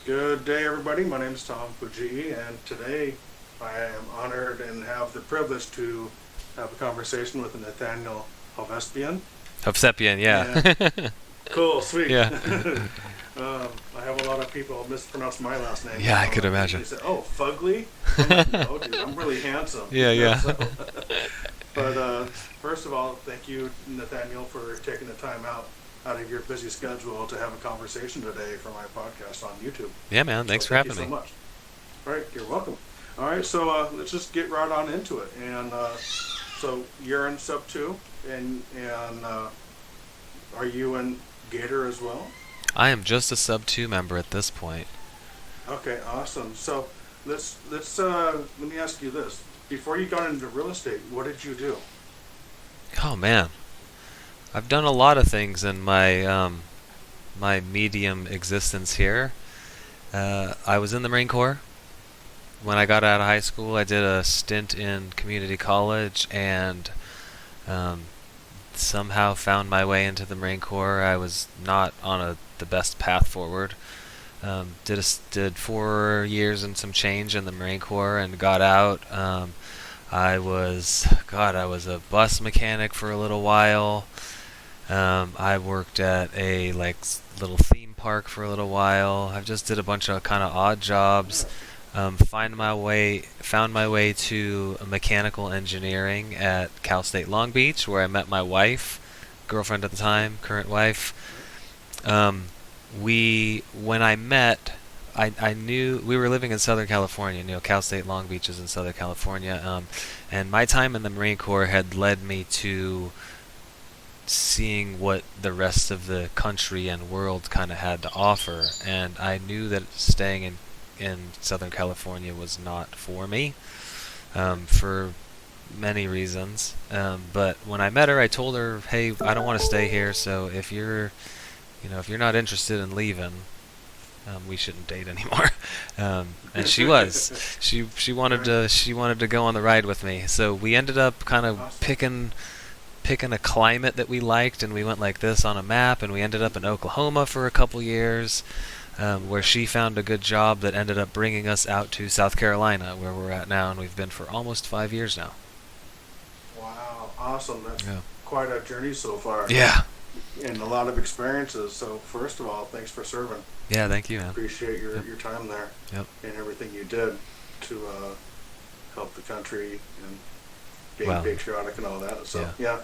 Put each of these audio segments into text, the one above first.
Good day, everybody. My name is Tom Fuji, and today I am honored and have the privilege to have a conversation with Nathaniel Hovsepian. Hovsepian, And yeah. cool, sweet. Yeah. I have a lot of people mispronounce my last name. Yeah, I could imagine. They say, "Oh, Fugly." I'm like, "No, dude, I'm really handsome." Yeah, yeah. But first of all, thank you, Nathaniel, for taking the time out of your busy schedule to have a conversation today for my podcast on YouTube. Yeah, man. Thanks for Thank you having so me. much. All right, you're welcome. All right, so let's just get right on into it. And so you're in SubTo, and are you in Gator as well? I am just a sub 2 member at this point. Okay, awesome. So let's let me ask you this: before you got into real estate, what did you do? Oh man, I've done a lot of things in my medium existence here. I was in the Marine Corps. When I got out of high school, I did a stint in community college and um, somehow found my way into the Marine Corps. I was not on the best path forward. Did 4 years and some change in the Marine Corps and got out. I was a bus mechanic for a little while. I worked at a little theme park for a little while. I just did a bunch of kind of odd jobs. Found my way to mechanical engineering at Cal State Long Beach, where I met my wife, girlfriend at the time, current wife. When I met, I knew we were living in Southern California. Cal State Long Beach is in Southern California, and my time in the Marine Corps had led me to seeing what the rest of the country and world kind of had to offer, and I knew that staying in Southern California was not for me, for many reasons. But when I met her, I told her, "Hey, I don't want to stay here. So if you're not interested in leaving, we shouldn't date anymore." And she was. She wanted to go on the ride with me. So we ended up kind of Awesome. picking a climate that we liked, and we went like this on a map, and we ended up in Oklahoma for a couple years, where she found a good job that ended up bringing us out to South Carolina, where we're at now, and we've been for almost 5 years now. Wow, awesome. That's Yeah. quite a journey so far, Yeah. and a lot of experiences. So first of all, thanks for serving. Yeah. Thank you, man. Appreciate your, Yep. your time there Yep. and everything you did to help the country and being Wow. patriotic and all that. So Yeah.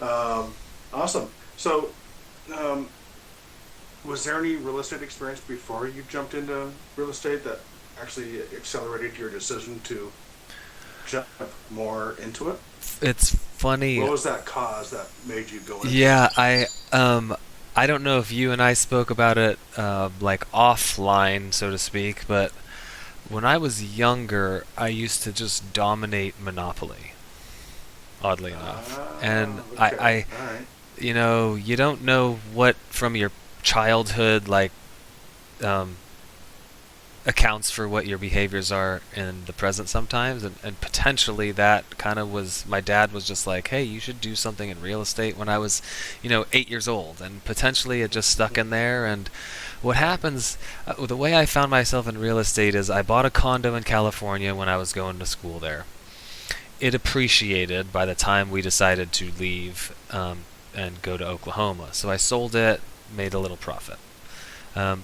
yeah, awesome. So um, was there any real estate experience before you jumped into real estate that actually accelerated your decision to jump more into it? It's funny. What was that cause that made you go into it? Yeah. I don't know if you and I spoke about it like offline, so to speak, but when I was younger, I used to just dominate Monopoly, oddly enough. And Okay, all right. you don't know what from your childhood um, accounts for what your behaviors are in the present sometimes, and potentially that kind of was my dad was just like, hey, you should do something in real estate when I was 8 years old, and potentially it just stuck in there. And what happens, the way I found myself in real estate is I bought a condo in California when I was going to school there. It appreciated by the time we decided to leave, and go to Oklahoma. So I sold it, made a little profit.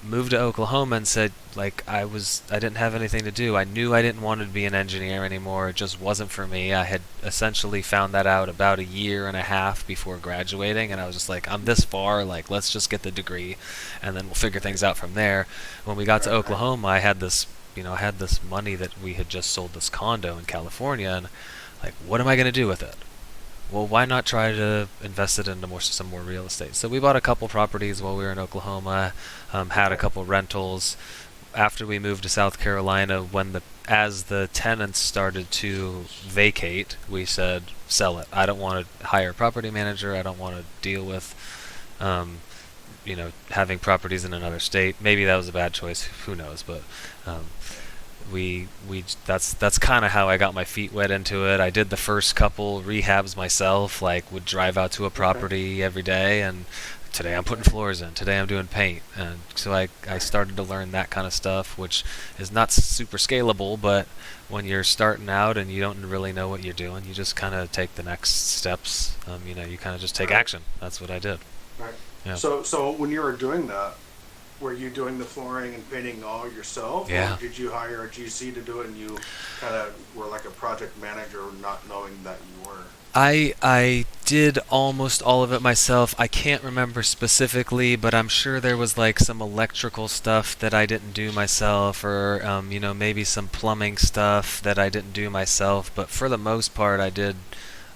Moved to Oklahoma and said, I didn't have anything to do. I knew I didn't want to be an engineer anymore. It just wasn't for me. I had essentially found that out about a year and a half before graduating, and I was just like, I'm this far, let's just get the degree, and then we'll figure things out from there. When we got to Right, right. Oklahoma, I had this money that we had just sold this condo in California, and what am I going to do with it? Well, why not try to invest it into some more real estate? So we bought a couple properties while we were in Oklahoma, had a Okay. couple rentals. After we moved to South Carolina, as the tenants started to vacate, we said, sell it. I don't want to hire a property manager. I don't want to deal with, um, having properties in another state. Maybe that was a bad choice. Who knows? But um, that's kind of how I got my feet wet into it. I did the first couple rehabs myself, like would drive out to a Okay. property every day, and today I'm putting Okay. floors in, today I'm doing paint, and so I started to learn that kind of stuff, which is not super scalable, but when you're starting out and you don't really know what you're doing, you just kind of take the next steps. You kind of just take Right. action. That's what I did. Right. Yeah. So when you were doing that, were you doing the flooring and painting all yourself, or Yeah. did you hire a GC to do it and you kind of were like a project manager, not knowing that you were? I did almost all of it myself. I can't remember specifically, but I'm sure there was like some electrical stuff that I didn't do myself, or maybe some plumbing stuff that I didn't do myself. But for the most part, I did.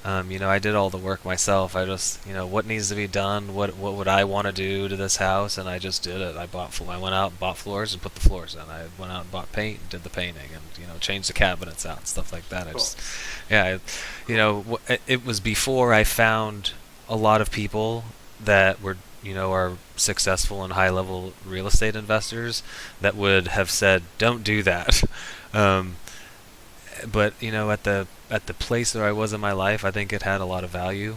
I did all the work myself. I just, what needs to be done, what would I want to do to this house, and I just did it. I went out and bought floors and put the floors in. I went out and bought paint and did the painting, and changed the cabinets out and stuff like that. I Cool. just, yeah, it was before I found a lot of people that were, are successful and high level real estate investors that would have said, "Don't do that." um, but at the place where I was in my life, I think it had a lot of value.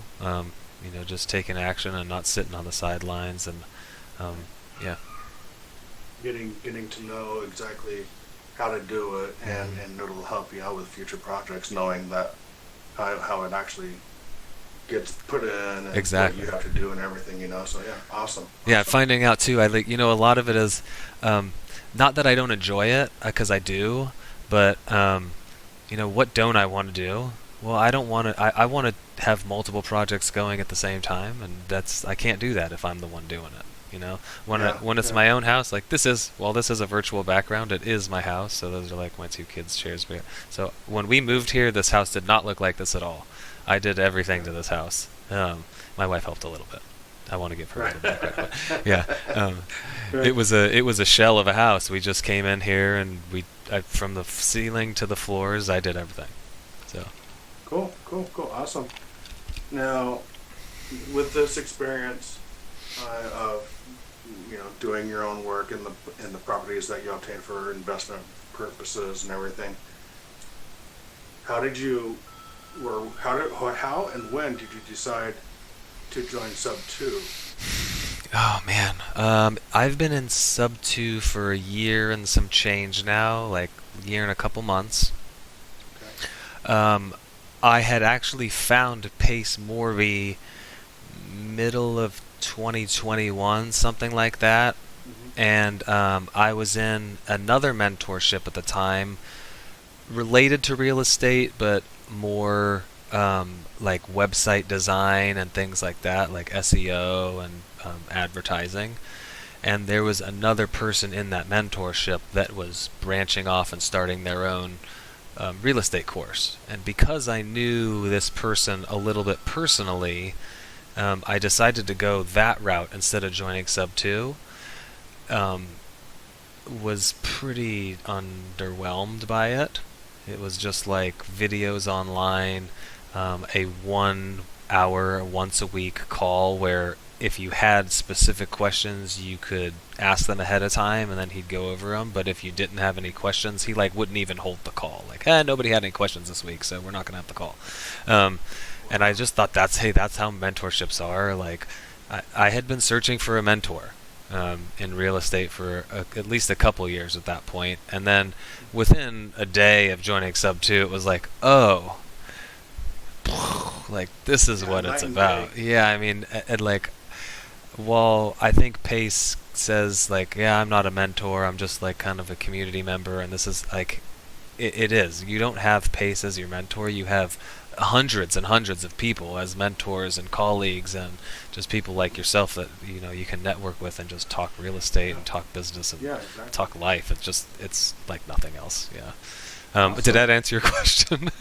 Just taking action and not sitting on the sidelines, and um, yeah. Getting to know exactly how to do it, and it'll help you out with future projects, knowing that how it actually gets put in and Exactly. what you have to do and everything, So yeah, awesome. Yeah, Awesome. finding out too. I like, a lot of it is, not that I don't enjoy it, because I do, but what don't I want to do? Well, I don't want to. I want to have multiple projects going at the same time, and I can't do that if I'm the one doing it. Yeah, When it's yeah. my own house, like this is a virtual background. It is my house, so those are like my two kids' chairs. So when we moved here, this house did not look like this at all. I did everything to this house. My wife helped a little bit. I want to give her a Right. little bit of credit, but yeah. Right. It was a shell of a house. We just came in here, and from the ceiling to the floors, I did everything. So Cool, cool, cool, awesome. Now, with this experience of doing your own work in the properties that you obtain for investment purposes and everything, how did you or how and when did you decide to join SubTo? oh man, I've been in SubTo for a year and some change now, like a year and a couple months. Okay. Um, I had actually found Pace Morby middle of 2021, something like that. Hmm. And I was in another mentorship at the time related to real estate, but more like website design and things like that, like SEO and advertising. And there was another person in that mentorship that was branching off and starting their own real estate course. And because I knew this person a little bit personally, I decided to go that route instead of joining SubTo. Um, was pretty underwhelmed by it. It was just like videos online, a 1 hour, once a week call where if you had specific questions, you could ask them ahead of time, and then he'd go over them. But if you didn't have any questions, he like wouldn't even hold the call. Like, nobody had any questions this week, so we're not gonna have the call. Um, and I just thought that's how mentorships are. Like, I had been searching for a mentor in real estate for at least a couple years at that point, and then within a day of joining SubTo, it was like, oh, like this is Yeah, what night it's and about. day. Yeah, I mean, like, well, I think Pace says like, yeah, I'm not a mentor. I'm just like kind of a community member, and this is like, it is. You don't have Pace as your mentor. You have hundreds and hundreds of people as mentors and colleagues, and just people like yourself that you can network with and just talk real estate Yeah, and talk business and yeah, exactly. talk life. It's like nothing else. Yeah. Did Awesome. that answer your question?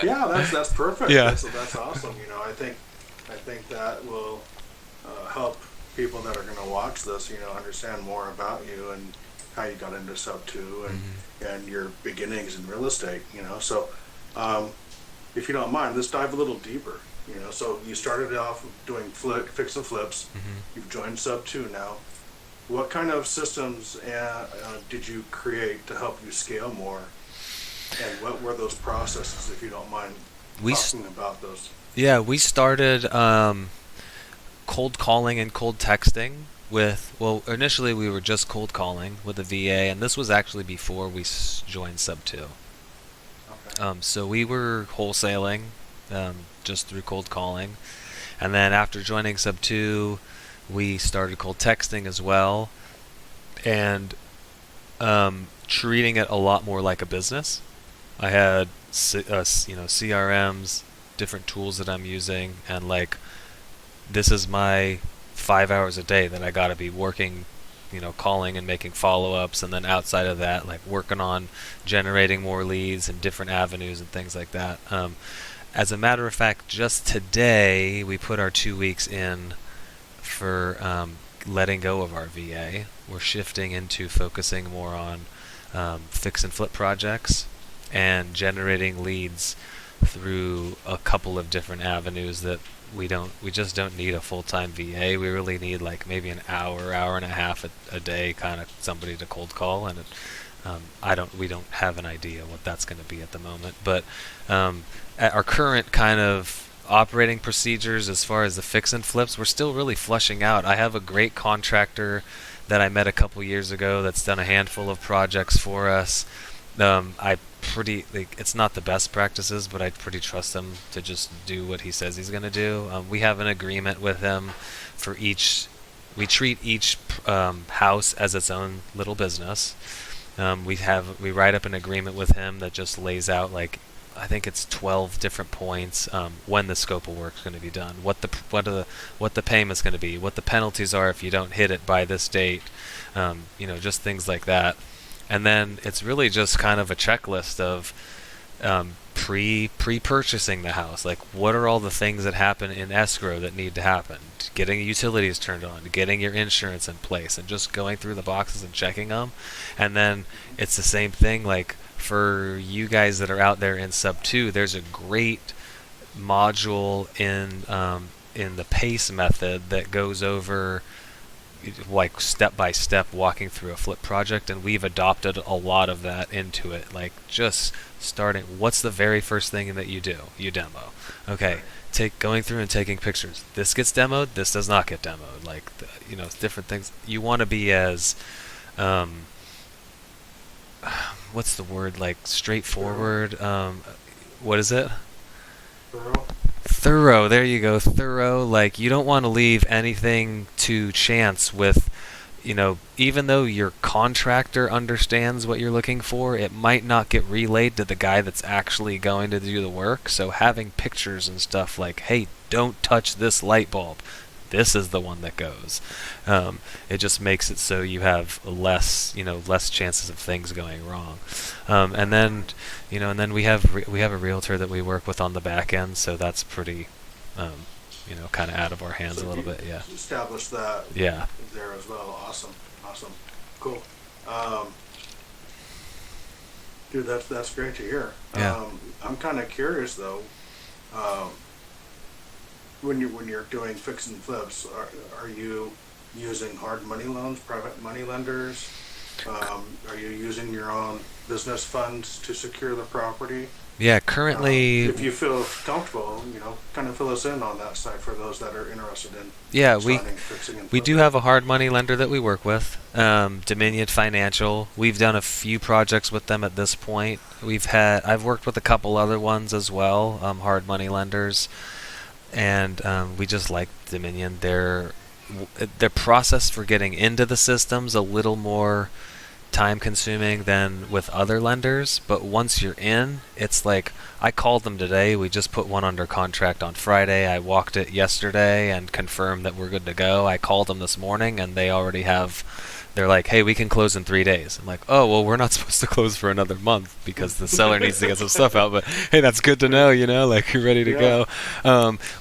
Yeah, that's perfect. Yeah. That's awesome. I think that will help people that are going to watch this, understand more about you and how you got into Sub2 and your beginnings in real estate. So if you don't mind, let's dive a little deeper. So you started off doing fix and flips. Hmm. You've joined Sub2 now. What kind of systems did you create to help you scale more And what were those processes, if you don't mind We talking about those? Yeah, we started cold calling and cold texting with, well, initially we were just cold calling with a VA, and this was actually before we joined SubTo. Okay. So we were wholesaling just through cold calling, and then after joining SubTo, we started cold texting as well, and treating it a lot more like a business. I had CRMs, different tools that I'm using, and like this is my 5 hours a day that I got to be working, calling and making follow-ups, and then outside of that, like working on generating more leads and different avenues and things like that. As a matter of fact, just today we put our 2 weeks in for letting go of our VA. We're shifting into focusing more on fix and flip projects and generating leads through a couple of different avenues that we just don't need a full-time VA. We really need like maybe an hour and a half a day, kind of somebody to cold call, and we don't have an idea what that's going to be at the moment. But at our current kind of operating procedures, as far as the fix and flips, we're still really flushing out. I have a great contractor that I met a couple years ago that's done a handful of projects for us. It's not the best practices, but I pretty trust him to just do what he says he's going to do. We have an agreement with him for each. We treat each house as its own little business. We write up an agreement with him that just lays out, like, I think it's 12 different points when the scope of work is going to be done, what the payment's going to be, what the penalties are if you don't hit it by this date, just things like that. And then it's really just kind of a checklist of pre-purchasing the house. Like, what are all the things that happen in escrow that need to happen? Getting utilities turned on, getting your insurance in place, and just going through the boxes and checking them. And then it's the same thing, like, for you guys that are out there in SubTo, there's a great module in the PACE method that goes over like step by step walking through a flip project, and we've adopted a lot of that into it. Like, just starting, what's the very first thing that you do? You demo. Okay, going through and taking pictures. This gets demoed, this does not get demoed. Like, different things. You want to be as what's the word, like, straightforward. What is it? Thorough. There you go. Thorough. Like, you don't want to leave anything to chance with, even though your contractor understands what you're looking for, it might not get relayed to the guy that's actually going to do the work. So having pictures and stuff like, hey, don't touch this light bulb, this is the one that goes. It just makes it so you have less chances of things going wrong. And then we have a realtor that we work with on the back end, so that's pretty, kind of out of our hands a little bit. Yeah. Establish that. Yeah. There as well. Awesome. Cool. Dude, that's great to hear. Yeah. I'm kind of curious though. When you're doing fix and flips, are you using hard money loans, private money lenders? Are you using your own business funds to secure the property? Yeah, currently. If you feel comfortable, kind of fill us in on that side for those that are interested in. Yeah, fixing and we do flipping. have a hard money lender that we work with, Dominion Financial. We've done a few projects with them at this point. I've worked with a couple other ones as well, hard money lenders, and we just like Dominion. Their process for getting into the system's a little more time consuming than with other lenders, but once you're in, it's like, I called them today, we just put one under contract on Friday, I walked it yesterday and confirmed that we're good to go. I called them this morning and they're like, hey, we can close in 3 days. I'm like, oh, well, we're not supposed to close for another month because the seller needs to get some stuff out, but hey, that's good to know, like, you're ready to go.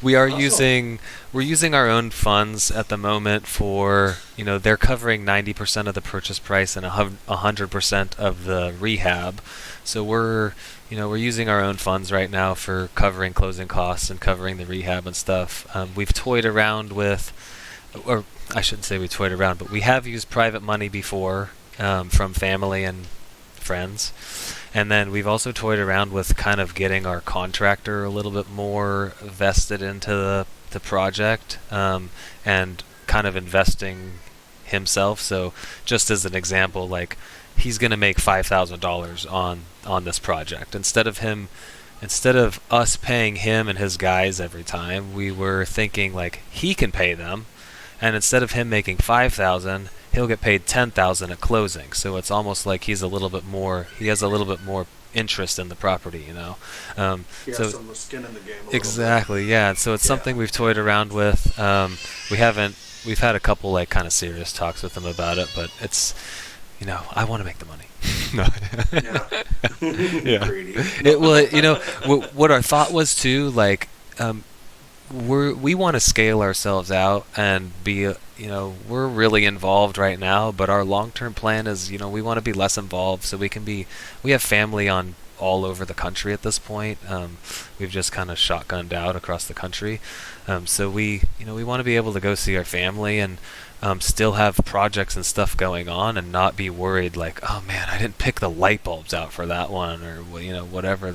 We're using our own funds at the moment for, they're covering 90% of the purchase price and 100% of the rehab. So we're using our own funds right now for covering closing costs and covering the rehab and stuff. We've toyed around with, or I shouldn't say we toyed around, but we have used private money before, from family and friends. And then we've also toyed around with kind of getting our contractor a little bit more vested into the project, and kind of investing himself. So just as an example, like he's going to make $5,000 on this project. Instead of us paying him and his guys every time, we were thinking like he can pay them, and instead of him making 5,000, he'll get paid 10,000 at closing. So it's almost like he has a little bit more interest in the property, you know. He has some skin in the game. Exactly, yeah. So it's something we've toyed around with. We've had a couple like kind of serious talks with him about it, but it's, you know, I want to make the money. Yeah. Greedy. What our thought was too, like, we want to scale ourselves out and be, we're really involved right now, but our long-term plan is, we want to be less involved so we have family on all over the country at this point. We've just kind of shotgunned out across the country. So we want to be able to go see our family and still have projects and stuff going on and not be worried like, oh man, I didn't pick the light bulbs out for that one, or whatever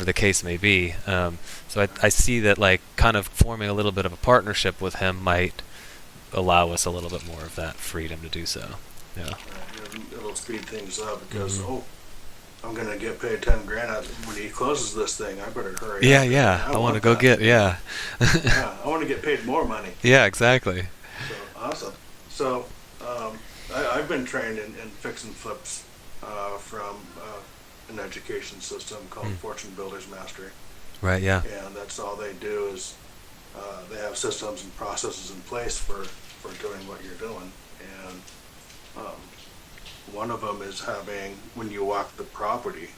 the case may be. So I see that like kind of forming a little bit of a partnership with him might allow us a little bit more of that freedom to do so. Yeah. It'll speed things up because I'm gonna get paid $10,000 when he closes this thing. I better hurry. Yeah. I want to go get. Yeah. Yeah, I want to get paid more money. Yeah, exactly. So awesome. So I've been trained in fix and flips from an education system called Fortune Builders Mastery. Right. Yeah. And that's all they do is they have systems and processes in place for doing what you're doing. And one of them is having, when you walk the property,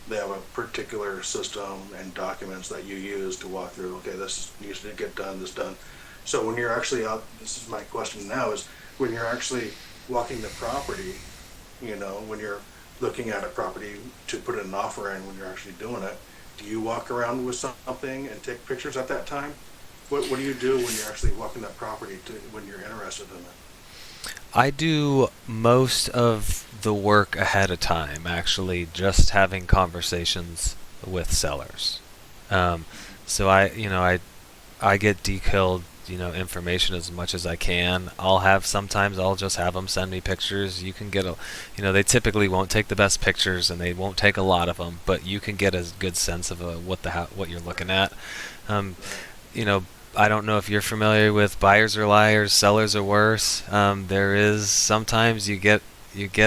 they have a particular system and documents that you use to walk through. Okay, this needs to get done, this done. So when you're actually out, this is my question now, is when you're actually walking the property, when you're looking at a property to put an offer in, when you're actually doing it, do you walk around with something and take pictures at that time? What do you do when you're actually walking that property when you're interested in it? I do most of the work ahead of time, actually, just having conversations with sellers. So I get detailed, information as much as I can. Sometimes I'll just have them send me pictures. You can get they typically won't take the best pictures and they won't take a lot of them, but you can get a good sense of what you're looking at. I don't know if you're familiar with buyers are liars, sellers are worse. There is sometimes you get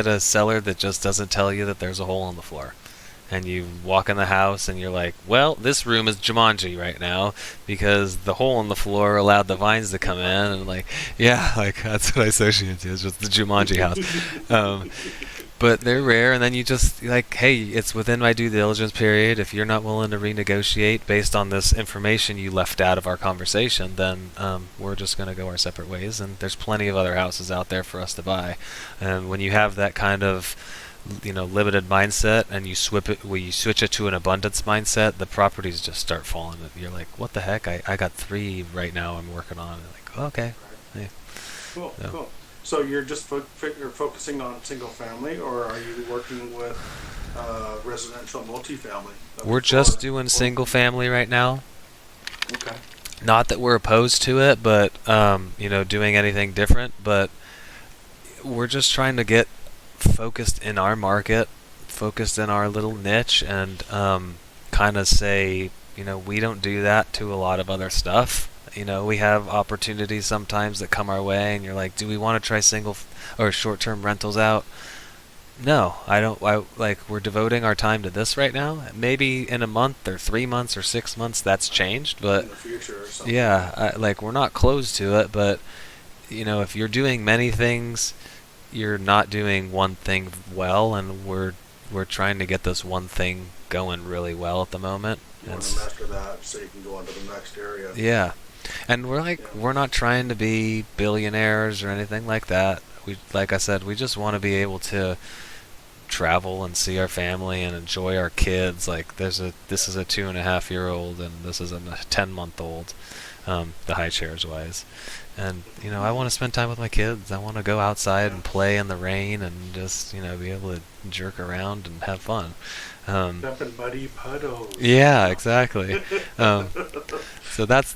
a seller that just doesn't tell you that there's a hole in the floor. And you walk in the house and you're like, well, this room is Jumanji right now because the hole in the floor allowed the vines to come in, and that's what I associate it. It's just the Jumanji house. But they're rare, and then you just like, hey, it's within my due diligence period. If you're not willing to renegotiate based on this information you left out of our conversation, then we're just going to go our separate ways. And there's plenty of other houses out there for us to buy. And when you have that kind of limited mindset and you switch it to an abundance mindset, the properties just start falling. You're like, what the heck? I got 3 right now I'm working on. Like, okay. Hey. Cool. So you're just you're focusing on single family, or are you working with residential multifamily? We're just doing single family right now. Okay. Not that we're opposed to it, but doing anything different, but we're just trying to get focused in our market, focused in our little niche, and kind of say, we don't do that to a lot of other stuff. We have opportunities sometimes that come our way, and you're like, do we want to try single or short-term rentals out? No, I don't. We're devoting our time to this right now. Maybe in a month or 3 months or 6 months that's changed, but in the future or something. Yeah, we're not closed to it, but if you're doing many things, you're not doing one thing well, and we're trying to get this one thing going really well at the moment. You want to master that so you can go on to the next area. Yeah. And we're not trying to be billionaires or anything like that. Like I said, we just want to be able to travel and see our family and enjoy our kids. Like this is a 2.5-year-old and this is a 10-month-old. the high chairs wise. And I want to spend time with my kids. I want to go outside Yeah. and play in the rain and just be able to jerk around and have fun. Jump in muddy puddles. Yeah, exactly. Um, so that's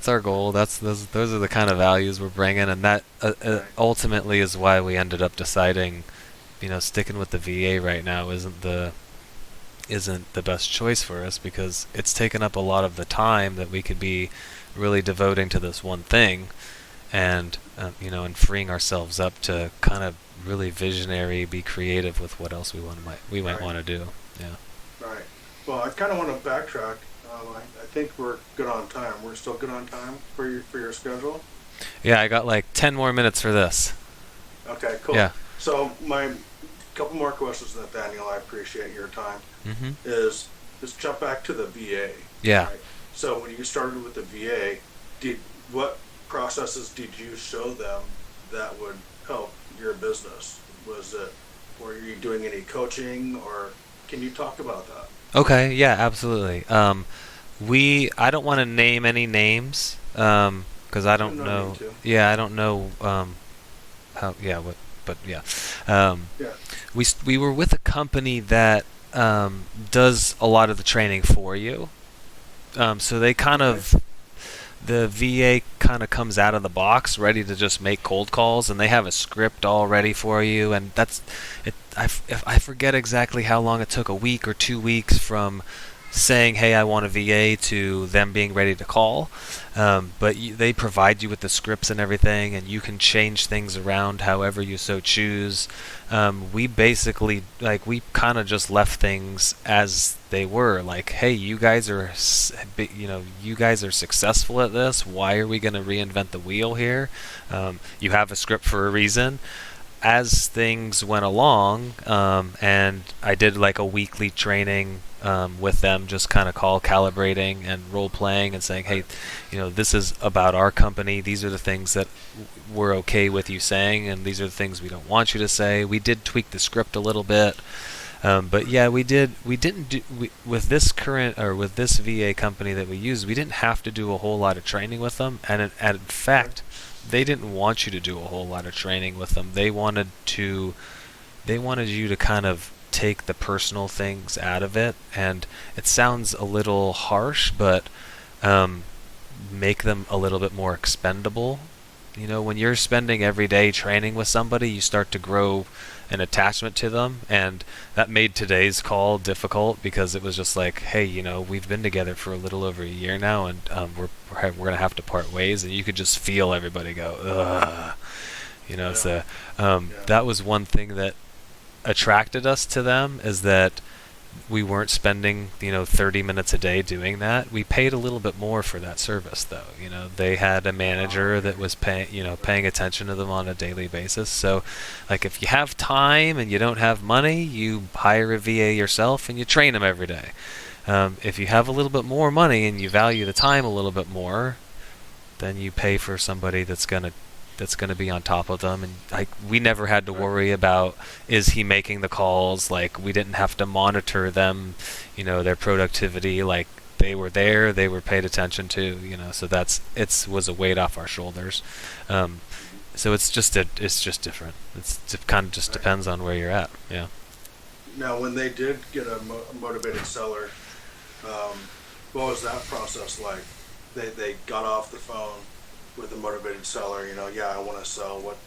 our goal. Those are the kind of values we're bringing, and that Right. ultimately is why we ended up deciding, sticking with the VA right now isn't the best choice for us, because it's taken up a lot of the time that we could be really devoting to this one thing, and and freeing ourselves up to kind of really visionary, be creative with what else we might Right. want to do. Yeah. Right. Well, I kind of want to backtrack. I think we're good on time. We're still good on time for your schedule. Yeah, I got like 10 more minutes for this. Okay, cool. Yeah. So my couple more questions, Nathaniel. I appreciate your time. Mhm. Is just jump back to the VA. Yeah. Right. So when you started with the VA, what processes did you show them that would help your business? Were you doing any coaching, or can you talk about that? Okay, yeah, absolutely. I don't want to name any names, 'cause I don't No need know. to. Yeah, I don't know how. Yeah, but yeah. Um, Yeah. we were with a company that does a lot of the training for you. So they kind Okay. of the VA kind of comes out of the box ready to just make cold calls, and they have a script all ready for you, and that's it. If I forget exactly how long it took, a week or 2 weeks from saying, hey, I want a VA, to them being ready to call. But they provide you with the scripts and everything, and you can change things around however you so choose. We basically, we kind of just left things as they were. Like, hey, you guys are successful at this. Why are we going to reinvent the wheel here? You have a script for a reason. As things went along, and I did like a weekly training with them, just kind of calibrating and role playing and saying, hey, this is about our company. These are the things that we're okay with you saying, and these are the things we don't want you to say. We did tweak the script a little bit. But yeah, we did. We didn't do with this VA company that we use. We didn't have to do a whole lot of training with them, and in fact, they didn't want you to do a whole lot of training with them. They wanted you to kind of take the personal things out of it, and it sounds a little harsh, but make them a little bit more expendable. When you're spending every day training with somebody, you start to grow an attachment to them, and that made today's call difficult, because it was just like, hey, we've been together for a little over a year now, and we're gonna have to part ways, and you could just feel everybody go, ugh, Yeah. So Yeah. that was one thing that attracted us to them, is that we weren't spending 30 minutes a day doing that. We paid a little bit more for that service, though. They had a manager that was paying attention to them on a daily basis. So, like, if you have time and you don't have money, you hire a VA yourself and you train them every day. If you have a little bit more money and you value the time a little bit more, then you pay for somebody that's gonna be on top of them. And we never had to worry about, is he making the calls. Like, we didn't have to monitor them, their productivity. Like, they were there, they were paid attention to, so it was a weight off our shoulders. So it's just different. It kind of just Right. depends on where you're at. Yeah. Now, when they did get a motivated seller, um, what was that process like? They got off the phone with a motivated seller. Yeah, I want to sell. What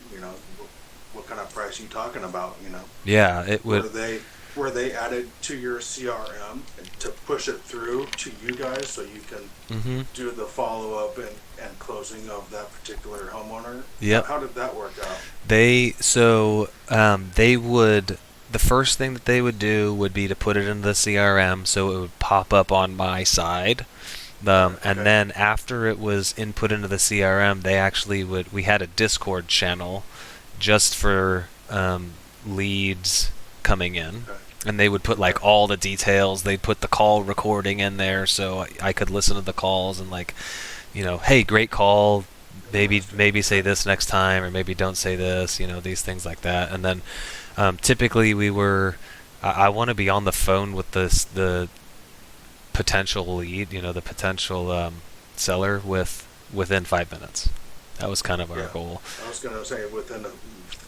kind of price are you talking about? Yeah, it Were would. they added to your CRM to push it through to you guys, so you can Mhm. do the follow up and closing of that particular homeowner? Yep. How did that work out? They would, the first thing that they would do would be to put it into the CRM, so it would pop up on my side. And Okay. then after it was input into the CRM, we had a Discord channel just for leads coming in. Okay. And they would put like all the details. They'd put the call recording in there, so I could listen to the calls and, like, hey, great call. Maybe say this next time, or maybe don't say this. These things like that. And then typically I want to be on the phone with the potential lead, the potential seller, with within 5 minutes. That was kind of our Yeah. goal. I was going to say within a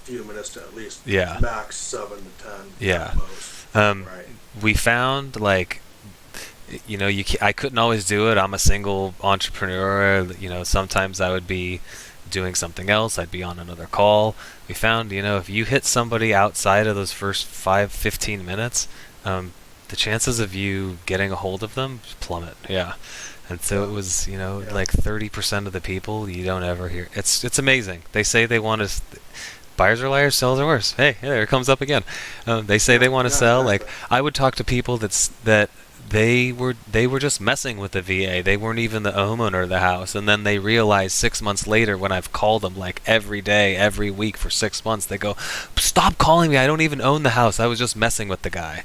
few minutes to at least Yeah. max 7 to 10 Yeah. at most. Right. We found I couldn't always do it. I'm a single entrepreneur. Sometimes I would be doing something else. I'd be on another call. We found, if you hit somebody outside of those first 15 minutes, the chances of you getting a hold of them plummet. Yeah. And so it was, like 30% of the people you don't ever hear. It's amazing. They say they want to. Buyers are liars, sellers are worse. Hey, there it comes up again. They say they want to sell. Exactly. Like, I would talk to people that they were just messing with the VA. They weren't even the homeowner of the house. And then they realized 6 months later, when I've called them like every day, every week for 6 months, they go, "Stop calling me. I don't even own the house. I was just messing with the guy."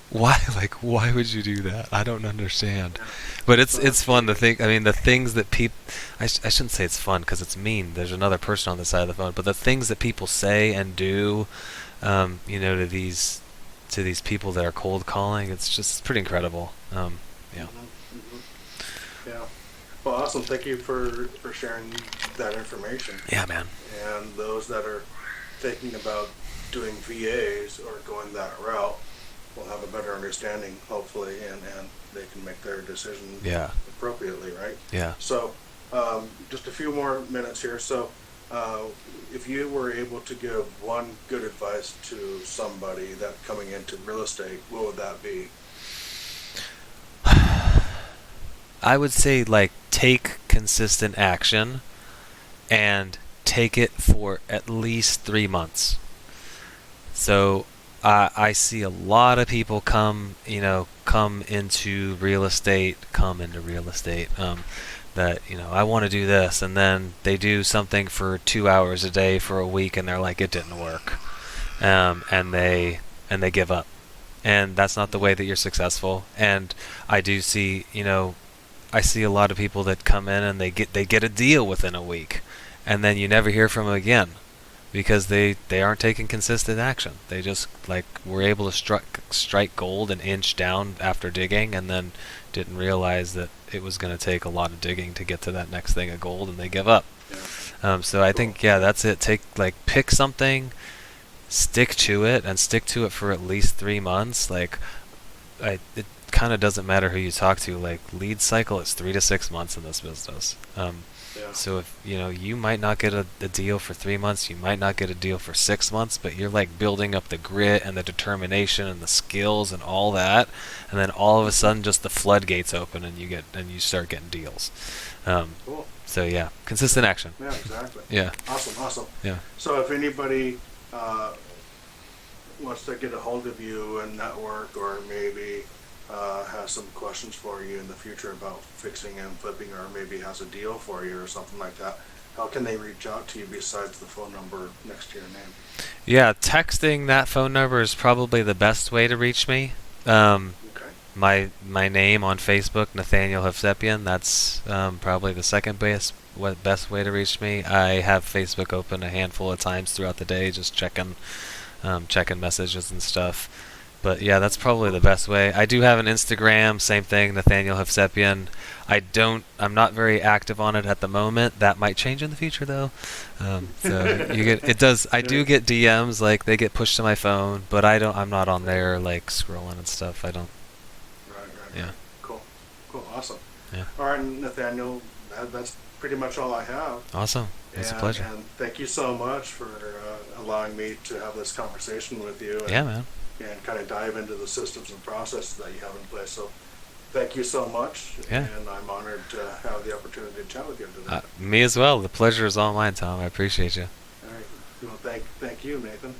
Why? Like, why would you do that? I don't understand. But it's fun to think. I mean, the things that people, I shouldn't say it's fun because it's mean. There's another person on the side of the phone. But the things that people say and do, to these people that are cold calling, it's pretty incredible. Yeah. Yeah. Well, awesome. Thank you for sharing that information. Yeah, man. And those that are thinking about doing VAs or going that route will have a better understanding, hopefully, and they can make their decision appropriately, right? Yeah. So, just a few more minutes here. So, if you were able to give one good advice to somebody that coming into real estate, what would that be? I would say, like, take consistent action and take it for at least 3 months. So I see a lot of people come into real estate, that, I want to do this, and then they do something for 2 hours a day for a week, and they're like, it didn't work, and they give up, and that's not the way that you're successful. And I do see, I see a lot of people that come in and they get a deal within a week, and then you never hear from them again. Because they aren't taking consistent action. They just were able to strike gold and inch down after digging, and then didn't realize that it was going to take a lot of digging to get to that next thing of gold, and they give up. Yeah. So I think that's it. Pick something, stick to it, and stick to it for at least 3 months. It kind of doesn't matter who you talk to. Like, lead cycle is 3 to 6 months in this business. So if you might not get a deal for 3 months, you might not get a deal for 6 months, but you're building up the grit and the determination and the skills and all that, and then all of a sudden just the floodgates open and you start getting deals. Cool. So yeah, consistent action. Yeah, exactly. Yeah. Awesome. Yeah. So if anybody wants to get a hold of you and network, or maybe has some questions for you in the future about fixing and flipping, or maybe has a deal for you or something like that, how can they reach out to you besides the phone number next to your name? Yeah, texting that phone number is probably the best way to reach me. Okay. My name on Facebook, Nathaniel Hovsepian. That's probably the second best way to reach me. I have Facebook open a handful of times throughout the day, just checking messages and stuff. But yeah, that's probably the best way. I do have an Instagram, same thing, Nathaniel Hovsepian. I'm not very active on it at the moment. That might change in the future though. I do get DMs, like they get pushed to my phone, but I'm not on there scrolling and stuff. I don't. Right. Yeah. Cool, awesome. Yeah. All right, Nathaniel, that's pretty much all I have. Awesome. It's a pleasure. And thank you so much for allowing me to have this conversation with you. Yeah, man. And kind of dive into the systems and processes that you have in place. So thank you so much. Yeah. And I'm honored to have the opportunity to chat with you today. Me as well. The pleasure is all mine, Tom. I appreciate you. All right. Well, thank you, Nathan.